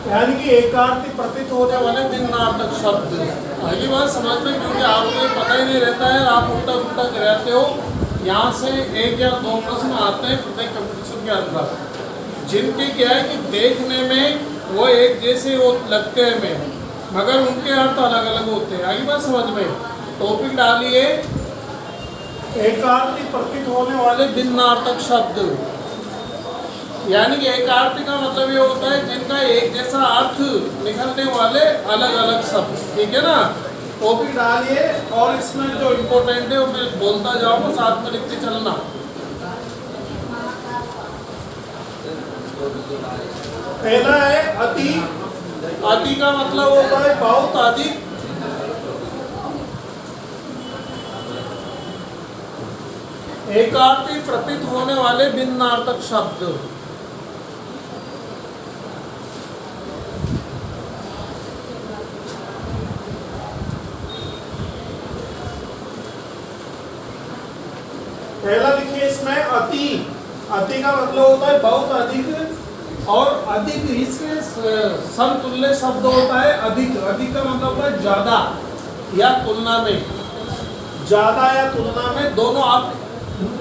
यानी कि एकार्थी प्रतीत होने वाले भिन्नार्थक शब्द। अगली बात समझ में, क्योंकि आपको ये पता ही नहीं रहता है, आप उल्टा उल्टा रहते हो। यहाँ से एक या दो प्रश्न आते हैं प्रत्येक कंपटीशन के अंदर, जिनके क्या है कि देखने में वो एक जैसे वो लगते हैं में, मगर उनके अर्थ अलग अलग होते हैं। अगली बात समझ में, टॉपिक डालिए एकार्थी प्रतीत होने वाले भिन्नार्थक शब्द। यानी कि एकार्थी का मतलब ये होता है जिनका एक जैसा अर्थ निकलने वाले अलग अलग शब्द। ठीक है ना, टॉपिक डालिए और इसमें जो इम्पोर्टेंट है वो मैं बोलता जाऊंगा, साथ में लिखते चलना। पहला है अति। अति का मतलब होता है बहुत अधिक। एकार्थी प्रतीत होने वाले भिन्नार्थक शब्द। पहला लिखिए इसमें अति। अति का मतलब होता है बहुत अधिक, और अधिक इसके समतुल्य शब्द होता है अधिक। अधिक का मतलब होता है ज्यादा या तुलना में। ज्यादा या तुलना में दोनों आप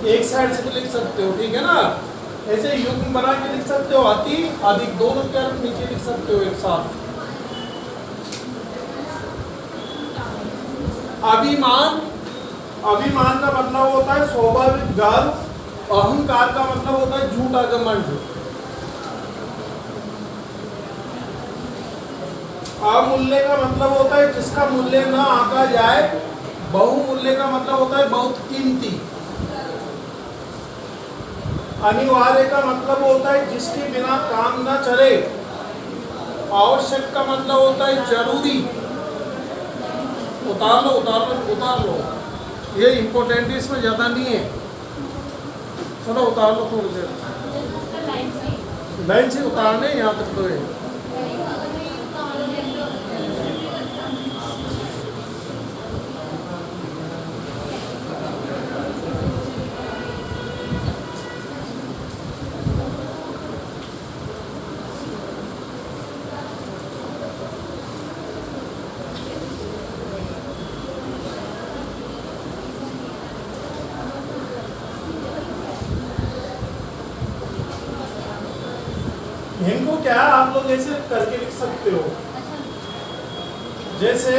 एक साइड से लिख सकते हो। ठीक है ना, ऐसे युग्म बना के लिख सकते हो, अति अधिक दोनों के अर्थ नीचे लिख सकते हो एक साथ। अभिमान। अभिमान का मतलब होता है स्वाभाविक गर्व। अहंकार का मतलब होता है झूठा घमंड। अमूल्य का मतलब होता है जिसका मूल्य न आंका जाए। बहुमूल्य का मतलब होता है बहुत कीमती। अनिवार्य का मतलब होता है जिसके बिना काम न चले। आवश्यक का मतलब होता है जरूरी। उतार लो उतार लो उतार लो, ये इम्पोर्टेंट है, इसमें ज्यादा नहीं है। चलो उतार लो थोड़ी देर, लाइन से उतारने यहाँ तक तो है। इनको क्या आप लोग ऐसे करके लिख सकते हो, जैसे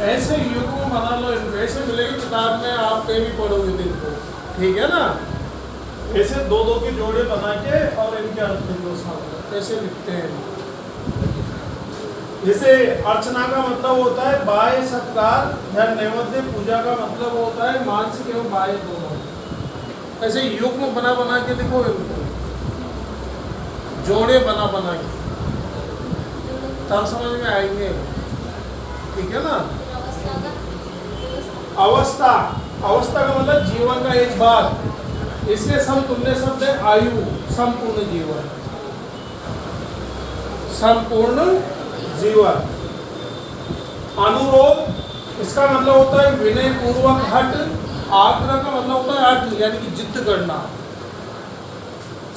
ऐसे युग्म बना लो। ऐसे मिलेगी किताब में, आप कहीं भी पढ़ोगे दिन को। ठीक है ना, ऐसे दो दो के जोड़े बना के और इनके अर्थ लिख लो साथ। कैसे लिखते हैं, जैसे अर्चना का मतलब होता है बाह्य सत्कार या नैवेद्य। पूजा का मतलब होता है मानसिक एवं बाह्य दोनों। ऐसे युग्म बना बना के लिखो, इनको जोड़े बना बना के, तब समझ में आएंगे। ठीक है ना। अवस्था। अवस्था का मतलब जीवन का एक भाग। इसके समतुल्य शब्द है आयु। संपूर्ण जीवन। संपूर्ण जीवन। अनुरोध, इसका मतलब होता है विनय पूर्वक हट। आग्रह का मतलब होता है हट, यानी कि जिद्द करना।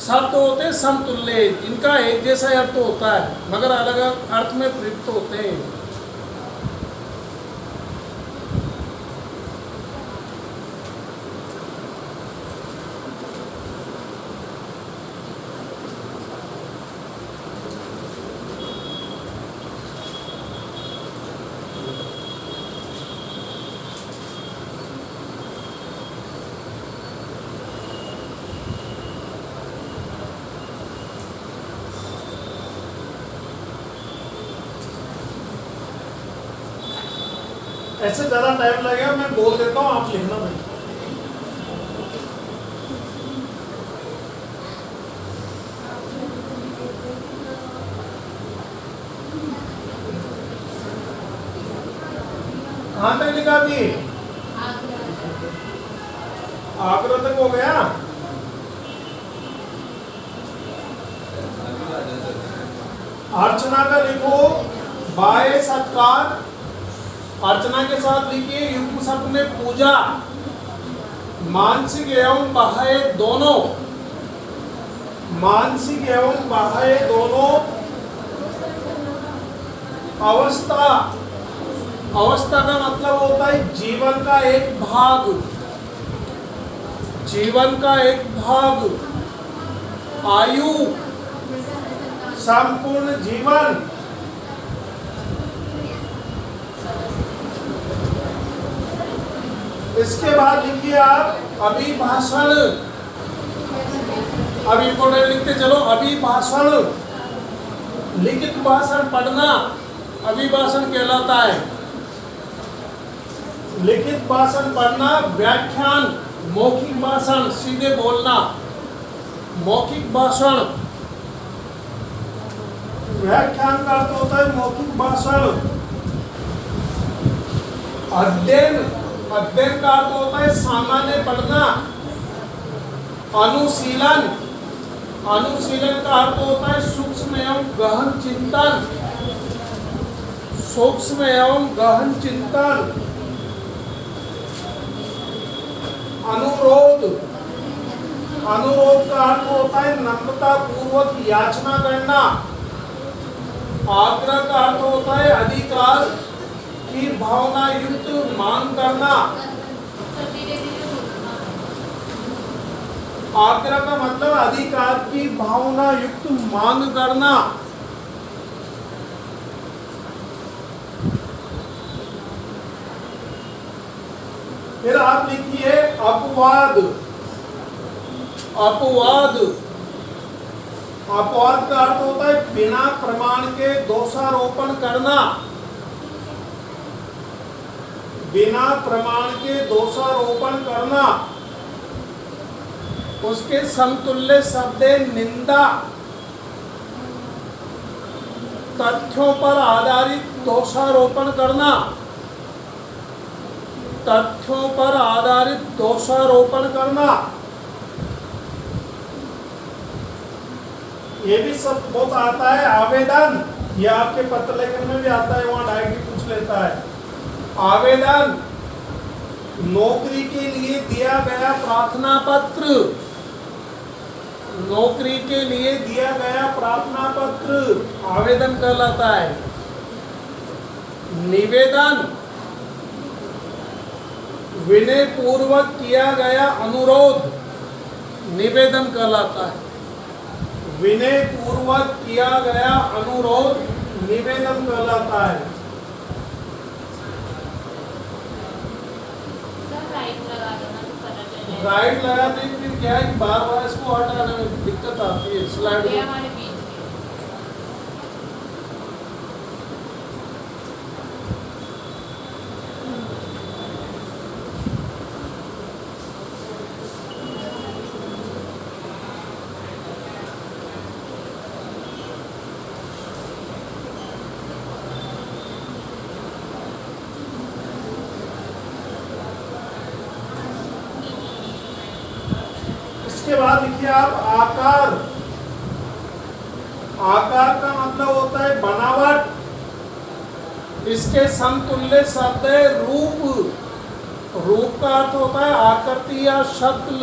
शब्द होते हैं समतुल्य, इनका एक जैसा अर्थ होता है मगर अलग अलग अर्थ में प्रयुक्त होते हैं। ऐसे ज्यादा टाइम लगेगा, मैं बोल देता हूँ, आप लिखना भाई। कहाँ तक लिखा थी? आगरा तक हो गया। अर्चना का लिखो बाय सत्कार, अर्चना के साथ लिखिए युग्म शब्द में पूजा, मानसिक एवं बाह्य दोनों, मानसिक एवं बाह्य दोनों अवस्था, अवस्था का मतलब होता है जीवन का एक भाग, जीवन का एक भाग, आयु, संपूर्ण जीवन, इसके बाद लिखिए आप अभिभाषण, अब इंपोर्टेंट लिखते चलो, अभिभाषण, लिखित भाषण पढ़ना अभिभाषण कहलाता है। लिखित भाषण पढ़ना, व्याख्यान मौखिक भाषण सीधे बोलना, मौखिक भाषण, व्याख्यान का अर्थ होता है मौखिक भाषण। अध्ययन, अध्ययन का अर्थ होता है सामान्य पढ़ना। अनुशीलन, अनुशीलन का अर्थ होता है सूक्ष्म एवं गहन चिंतन, सूक्ष्म एवं गहन चिंतन। अनुरोध, अनुरोध का अर्थ होता है नम्रता पूर्वक याचना करना। आग्रह का अर्थ होता है अधिकार की भावना युक्त मांग करना। आग्रह का मतलब अधिकार की भावना युक्त मांग करना। फिर आप लिखिए अपवाद, अपवाद, अपवाद का अर्थ होता है बिना प्रमाण के दोषारोपण करना, बिना प्रमाण के दोषारोपण करना। उसके समतुल्य शब्द निंदा, तथ्यों पर आधारित दोषारोपण करना, तथ्यों पर आधारित दोषारोपण करना। ये भी सब बहुत आता है। आवेदन, ये आपके पत्र लेखन में भी आता है, वहां डायरेक्टली पूछ लेता है। आवेदन, नौकरी के लिए दिया गया प्रार्थना पत्र, नौकरी के लिए दिया गया प्रार्थना पत्र आवेदन कहलाता है। निवेदन, विनय पूर्वक किया गया अनुरोध निवेदन कहलाता है। विनय पूर्वक किया गया अनुरोध निवेदन कहलाता है। राइट लगाने में क्या है, बार बार इसको हटाने में दिक्कत आती है स्लाइड में। इसके बाद लिखिए आप आकार, आकार का मतलब होता है बनावट। इसके समतुल्य शब्द है रूप, रूप का अर्थ होता है आकृति या शक्ल।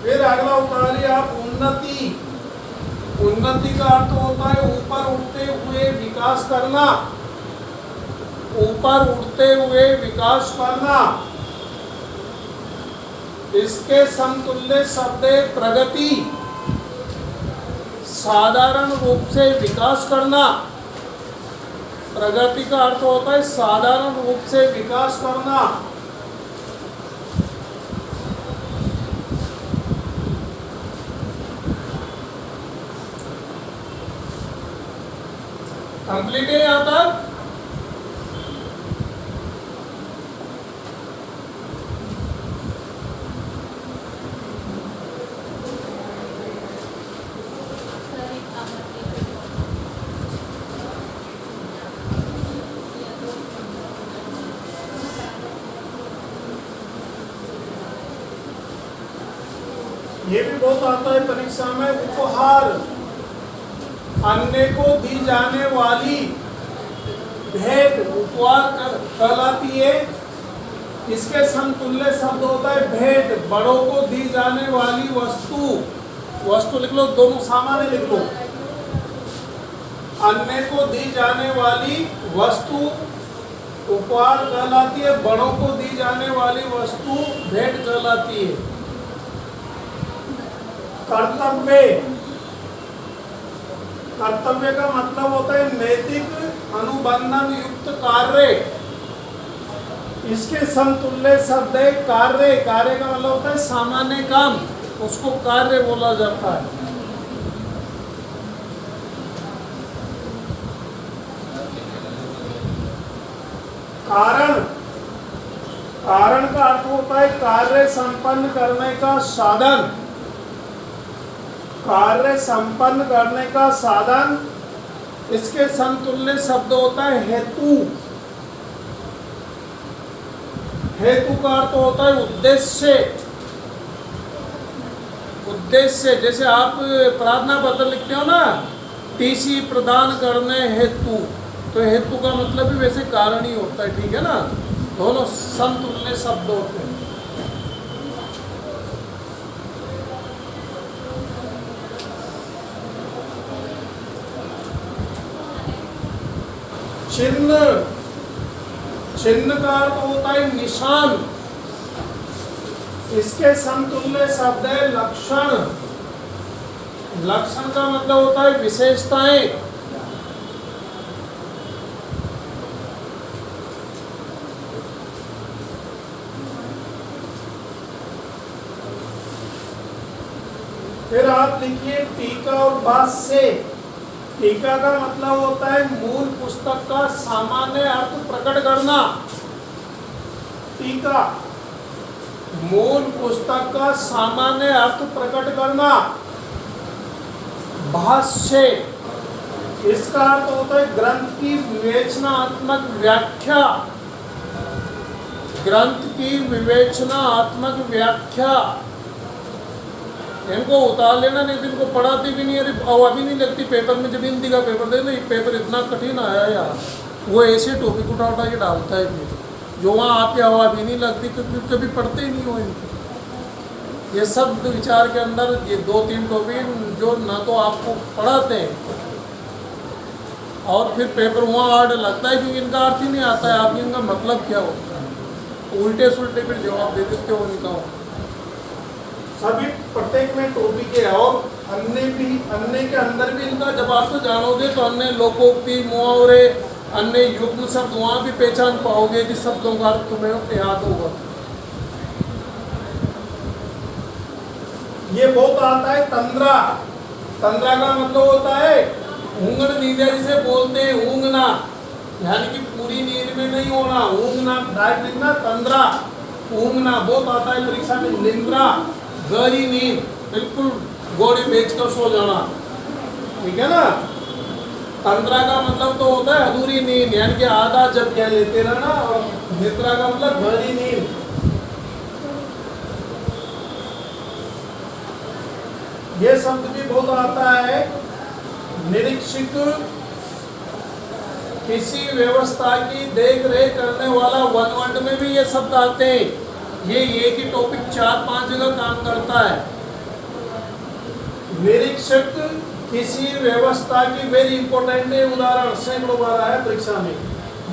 फिर अगला उतारिए आप उन्नति, उन्नति का अर्थ होता है ऊपर उठते हुए विकास करना, ऊपर उठते हुए विकास करना। इसके समतुल्य शब्द प्रगति, साधारण रूप से विकास करना। प्रगति का अर्थ होता है साधारण रूप से विकास करना। कंप्लीट है यहाँ तक? ये भी बहुत आता है परीक्षा में, उपहार, अन्य को दी जाने वाली भेंट उपहार कहलाती है। इसके समतुल्य शब्द होता है भेंट, बड़ों को दी जाने वाली वस्तु, वस्तु लिख लो, दोनों सामान्य लिख लो। अन्य को दी जाने वाली वस्तु उपहार कहलाती है, बड़ों को दी जाने वाली वस्तु भेंट कहलाती है। कर्तव्य, कर्तव्य का मतलब होता है नैतिक अनुबंधन युक्त कार्य। इसके समतुल्य शब्द है कार्य, कार्य का मतलब होता है सामान्य काम, उसको कार्य बोला जाता है। कारण, कारण का अर्थ होता है कार्य संपन्न करने का साधन, कार्य संपन्न करने का साधन। इसके समतुल्य शब्द होता है हेतु, हेतु का अर्थ होता है उद्देश्य, उद्देश्य। जैसे आप प्रार्थना पत्र लिखते हो ना, टीसी प्रदान करने हेतु, तो हेतु का मतलब भी वैसे कारण ही होता है, ठीक है ना। दोनों समतुल्य शब्द होते हैं। चिन्ह, चिन्ह का अर्थ होता है निशान। इसके समतुल्य शब्द है लक्षण, लक्षण का मतलब होता है विशेषताएं। फिर आप लिखिए टीका और भाष्य। टीका का मतलब होता है मूल पुस्तक का सामान्य अर्थ प्रकट करना। टीका, मूल पुस्तक का सामान्य अर्थ प्रकट करना। भाष्य, इसका अर्थ होता है ग्रंथ की विवेचनात्मक व्याख्या, ग्रंथ की विवेचनात्मक व्याख्या। इनको उतार लेना, नहीं तो इनको पढ़ाती भी नहीं, अरे अभी नहीं लगती पेपर में। जब हिंदी का पेपर दे, नहीं पेपर इतना कठिन आया यार, वो ऐसे टॉपिक उठा उठा के डालता है फिर, जो वहाँ आपकी हवा भी नहीं लगती, क्योंकि कभी पढ़ते ही नहीं हो इनको। ये सब विचार के अंदर ये 2-3 टॉपिक जो ना तो आपको पढ़ाते हैं और फिर पेपर वहाँ हार्ड लगता है, क्योंकि इनका अर्थ ही नहीं आता है, आप इनका मतलब क्या होता है, उल्टे सुल्टे फिर जवाब दे देते हो इनका। सभी प्रत्येक में टॉपिक है। और अन्य भी, अन्य के अंदर भी इनका जब आप तो जानोगे तो अन्य लोकोक्ति, मुहावरे, अन्य युग्म शब्द वहाँ भी पहचान पाओगे कि शब्दों का अर्थ तुम्हें याद होगा। ये बहुत आता है तंद्रा। तंद्रा का मतलब होता है ऊँघन नींद, जिसे बोलते हैं ऊँघना, यानी कि पूरी नींद में नहीं होना। ऊँघना डायरेक्ट लिखना, तंद्रा ऊँघना। बहुत आता है परीक्षा में निंद्रा, गहरी नींद, बिल्कुल गोड़ी बेच कर सो जाना, ठीक है ना। तंद्रा का मतलब तो होता है अधूरी नींद, यानी कि आधा जब क्या लेते रहना। और निद्रा का मतलब गहरी नींद। ये शब्द भी बहुत आता है। निरीक्षक, किसी व्यवस्था की देख रेख करने वाला। वन वर्ड में भी ये शब्द आते हैं। ये एक ही टॉपिक 4-5 जगह काम करता है। निरीक्षक किसी व्यवस्था की, वेरी इंपॉर्टेंट है, उदाहरण सैकड़ों बार आया परीक्षा में।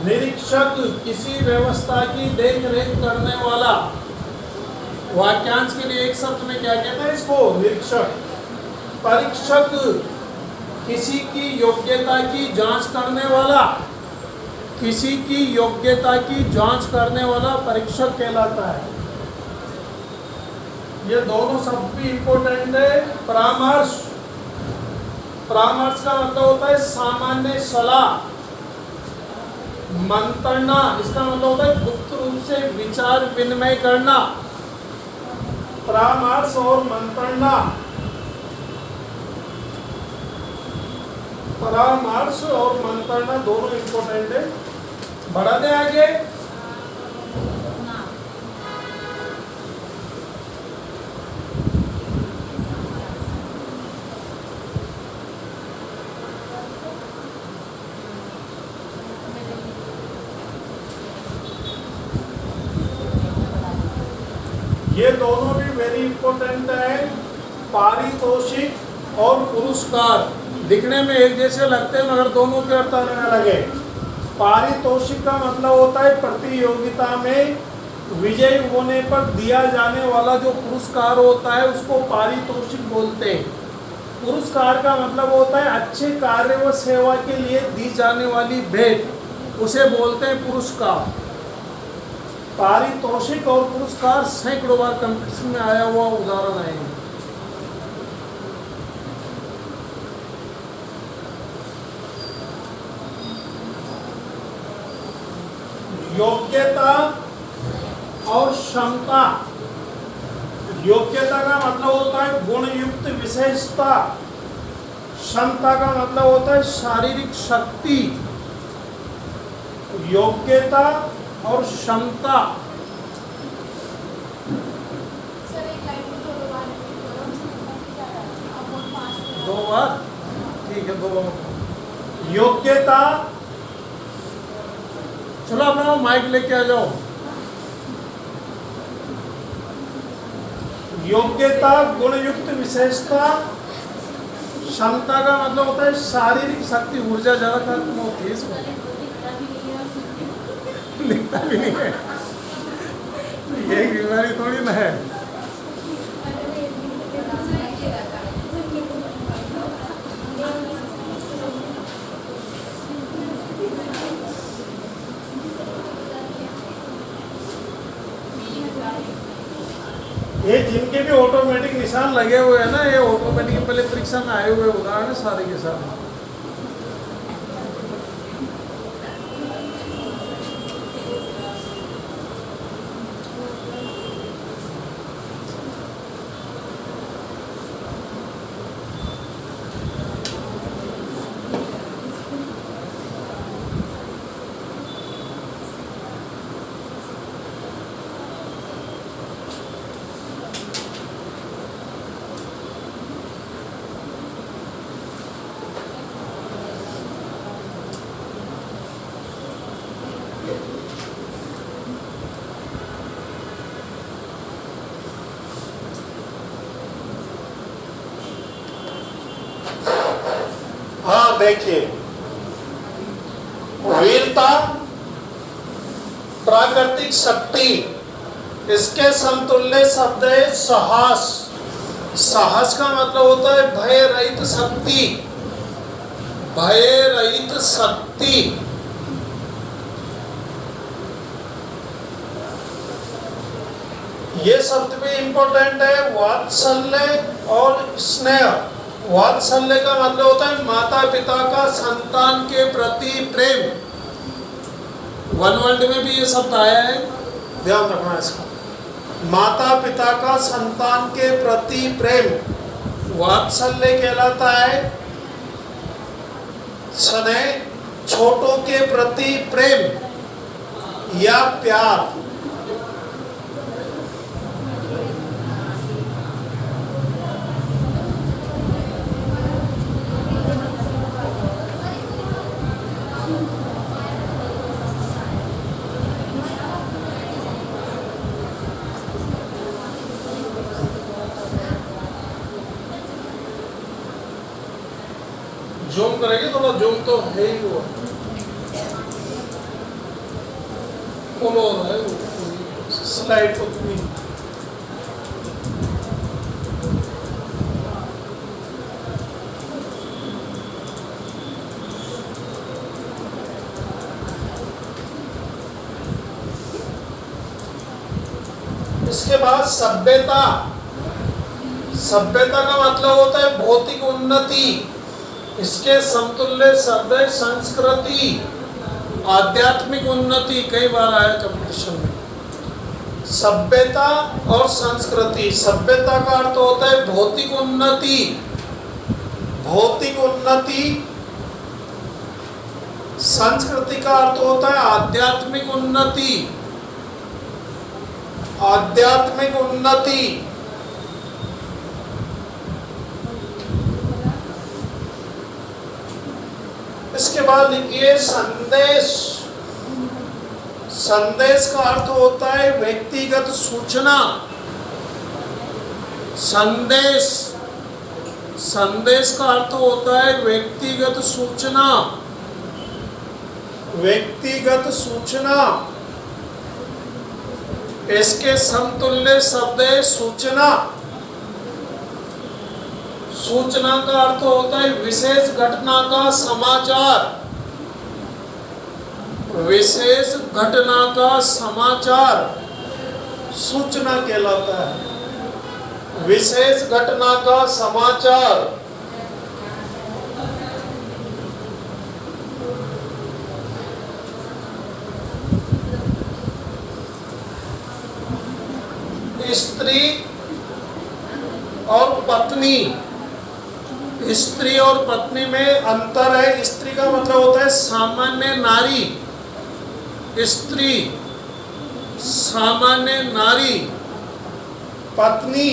निरीक्षक किसी व्यवस्था की देख रेख करने वाला। वाक्यांश के लिए एक शब्द में क्या कहते हैं इसको? निरीक्षक। परीक्षक किसी की योग्यता की जांच करने वाला, किसी की योग्यता की जांच करने वाला परीक्षक कहलाता है। ये दोनों शब्द भी इंपॉर्टेंट है। परामर्श, परामर्श का मतलब होता है सामान्य सलाह। मंत्रणा इसका मतलब होता है गुप्त रूप से विचार विनिमय करना। परामर्श और मंत्रणा, परामर्श और मंत्रणा दोनों इंपॉर्टेंट है। बढ़ा दे आगे। ये दोनों भी वेरी इंपॉर्टेंट है। पारितोषिक और पुरस्कार दिखने में एक जैसे लगते हैं मगर दोनों के अर्थ अलग अलग है। पारितोषिक का मतलब होता है प्रतियोगिता में विजयी होने पर दिया जाने वाला जो पुरस्कार होता है उसको पारितोषिक बोलते हैं। पुरस्कार का मतलब होता है अच्छे कार्य व सेवा के लिए दी जाने वाली भेंट, उसे बोलते हैं पुरस्कार। पारितोषिक और पुरस्कार सैकड़ों बार कंपटीशन में आया हुआ उदाहरण है। योग्यता और क्षमता। योग्यता का मतलब होता है गुणयुक्त विशेषता। क्षमता का मतलब होता है शारीरिक शक्ति। योग्यता और क्षमता। दो बार ठीक है, दो बार। योग्यता, चलो अपना माइक लेके आ जाओ। योग्यता गुणयुक्त विशेषता। क्षमता का मतलब होता है शारीरिक शक्ति, ऊर्जा ज्यादा खत्म होती है इसमें। लिखता भी नहीं है, ये बीमारी थोड़ी ना है। ये जिनके भी ऑटोमेटिक निशान लगे हुए हैं ना, ये ऑटोमेटिक पहले परीक्षा में आए हुए उदाहरण है सारे के सारे। हाँ देखिए, वीरता, प्राकृतिक शक्ति, इसके समतुल्य शब्द है साहस। साहस का मतलब होता है भय रहित शक्ति। भय रहित शक्ति। ये शब्द भी इंपॉर्टेंट है। वात्सल्य और स्नेह। वात्सल्य का मतलब होता है माता पिता का संतान के प्रति प्रेम। वन वर्ल्ड में भी ये शब्द आया है, ध्यान रखना इसका। माता पिता का संतान के प्रति प्रेम वात्सल्य कहलाता है। स्नेह, छोटों के प्रति प्रेम या प्यार। जूम करेंगे थोड़ा, जूम तो है ही वो फॉलो हो रहा है स्लाइड को पूरी। इसके बाद सभ्यता। सभ्यता का मतलब होता है भौतिक उन्नति। इसके समतुल्य शब्द है संस्कृति, आध्यात्मिक उन्नति, कई बार आया कंपटीशन में। सभ्यता और संस्कृति, सभ्यता का अर्थ होता है भौतिक उन्नति, भौतिक उन्नति। संस्कृति का अर्थ होता है आध्यात्मिक उन्नति, आध्यात्मिक उन्नति। इसके बाद लिखिए संदेश। संदेश का अर्थ होता है व्यक्तिगत सूचना। संदेश, संदेश का अर्थ होता है व्यक्तिगत सूचना, व्यक्तिगत सूचना। इसके समतुल्य शब्द है सूचना। सूचना का अर्थ होता है विशेष घटना का समाचार, विशेष घटना का समाचार सूचना कहलाता है, विशेष घटना का समाचार। स्त्री और पत्नी, स्त्री और पत्नी में अंतर है। स्त्री का मतलब होता है सामान्य नारी, स्त्री सामान्य नारी। पत्नी,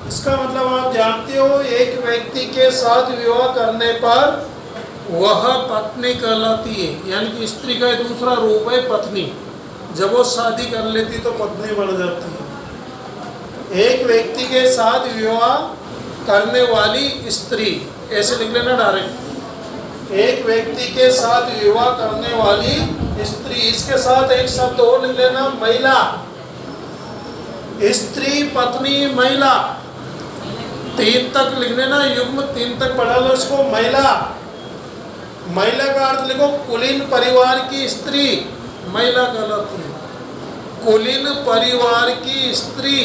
इसका मतलब आप जानते हो एक व्यक्ति के साथ विवाह करने पर वह पत्नी कहलाती है, यानी कि स्त्री का दूसरा रूप है पत्नी। जब वो शादी कर लेती तो पत्नी बन जाती है। एक व्यक्ति के साथ विवाह करने वाली स्त्री, ऐसे लिख लेना डायरेक्ट, एक व्यक्ति के साथ विवाह करने वाली स्त्री। इसके साथ एक शब्द और लिख लेना महिला, स्त्री, पत्नी, महिला, 3 तक लिख लेना, युग्म 3 तक पढ़ा लो इसको। महिला, महिला का अर्थ लिखो कुलीन परिवार की स्त्री, महिला कहलाती है। कुलीन परिवार की स्त्री,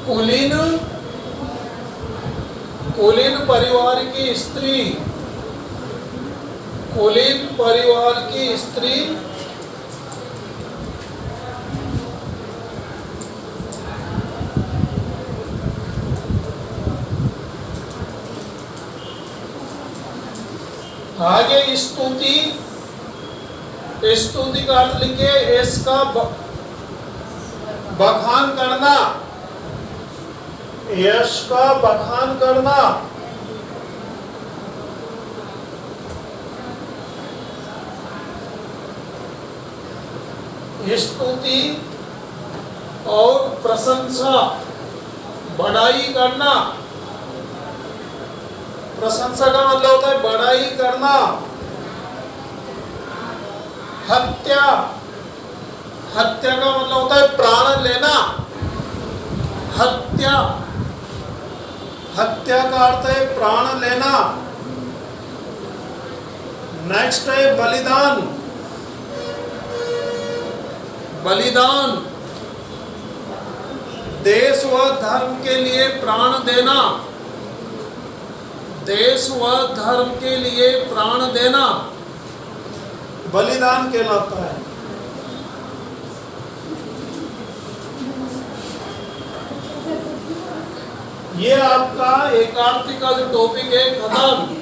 कुलीन, कुलीन परिवार की स्त्री, कुलीन परिवार की स्त्री। आगे स्तुति, स्तुति का अर्थ लिखिए इसका बखान करना, यश का बखान करना। स्तुति और प्रशंसा, बड़ाई करना। प्रशंसा का मतलब होता है बड़ाई करना। हत्या, हत्या का मतलब होता है प्राण लेना। हत्या, हत्या का अर्थ है प्राण लेना। नेक्स्ट है बलिदान। बलिदान, देश व धर्म के लिए प्राण देना, देश व धर्म के लिए प्राण देना बलिदान कहलाता है। ये आपका एकार्थी का जो टॉपिक है खत्म।